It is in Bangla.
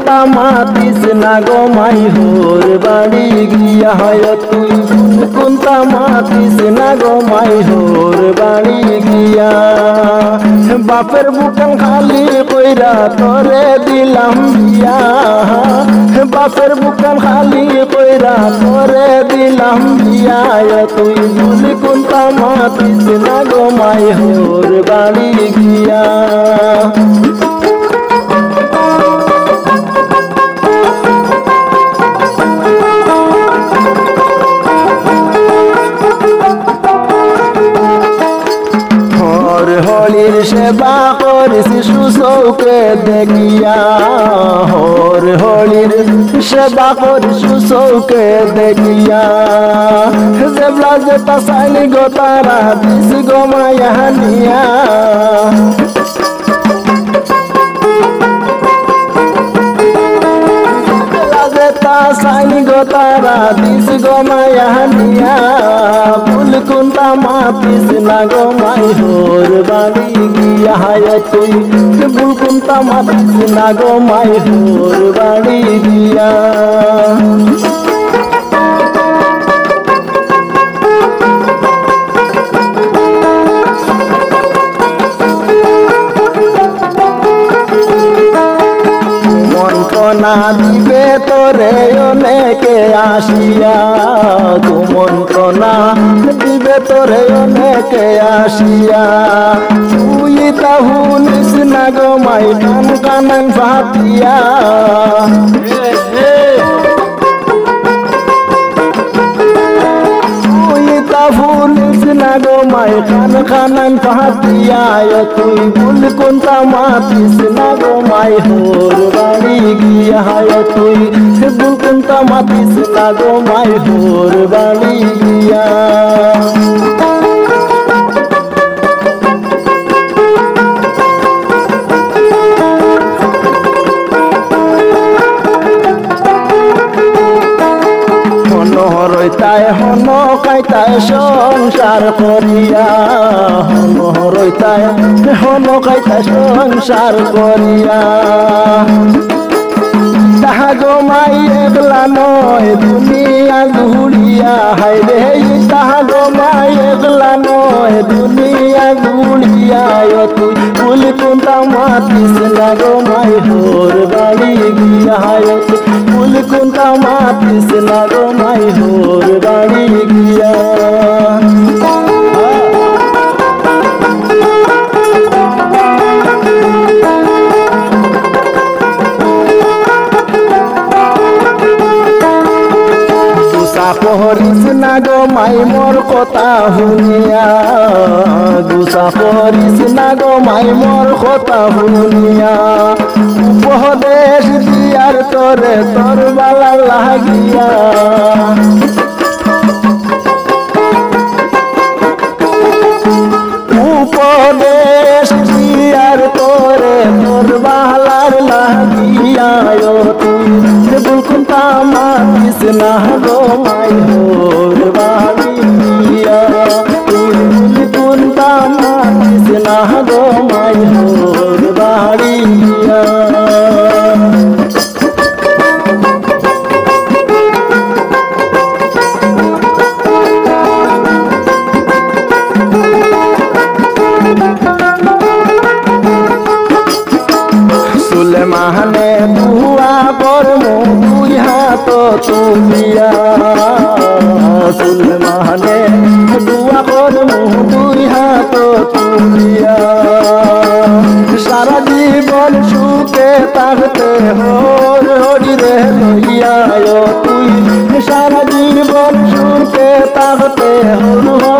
কোনটা মাতিস না গো মাই হোর বাড়ি গিয়া হয় তুই কোনটা মাতিস না গো মাই হোর বাড়ি গিয়া বাপের বুকান খালি কইরা তোরে দিলাম বিয়া বাপের বুকান খালি কইরা তোরে দিলাম বিয়া তুই ভুল কোনটা মাতিস না গো মাই হোর বাড়ি গিয়া হরির সেবা করিস সুচৌকে দেখিয়া হরির সেবা করিস সুচৌকে দেখিয়া জেবলা যেটা চাইনি গো তারা দিস গো মায়া নিয়া সাইনি গো তারা দিস গো মায়া নিয়া ফুল কোনটা মাতিস না গো মাই হোর বাড়ি গিয়া হায় তুই ফুল কোনটা মাতিস না গো মাই হোর বাড়ি গিয়া মন্ত্রণা দিবে তোরে অনেকে আসিয়া মন্ত্রণা দিবে তোরে অনেকে আসিয়া তুই তা শুনিস না গো মাই কান কানান ভাতিয়া ফুলিস না গো মাই খান খানান পাতিয়া তুই ভুল কোনটা মাতিস না গো মাই হোর বাড়ি গিয়া তুই ভুল কোনটা মাতিস না গো মাই হোর বাড়ি গিয়া হরইতায় হন কাইতায় সংসার করিয়া হরইতায় হন কাইতায় সংসার করিয়া তাহা গো মাই একলা নয় দুনিয়া ঘুরিয়া হাই রে তাহা গো মাই একলা নয় দুনিয়া ঘুরিয়া তুই ফুল কোনটা মাতিস না গো মাই হোর বাড়ি গিয়া ফুল কোনটা মাতিস না গো মাই হোর বাড়ি গিয়া পহরিস না গো মাই মোর কথা শুনিয়া গুসা পহরিস না গো মাই মোর কথা শুনিয়া উপদেশ দিয়ার তোরে তোর বালা লাগিয়া উপদেশ দিয়ার তোরে তোর বালার লাগিয়া তুই ভুল কোনটা মাতিস না গো মাই হোর বাড়ি গিয়া তুই ভুল কোনটা মাতিস না গো মাই হোর বাড়ি গিয়া সুলেমানে দুয়া করমু দুই হাত তুলিয়া সুলেমানে দুয়া করমু দুই হাত তুলিয়া সারা জীবন সুখে থাকতে হর হরি রে লইয়া তুই সারা জীবন সুখে থাকতে হর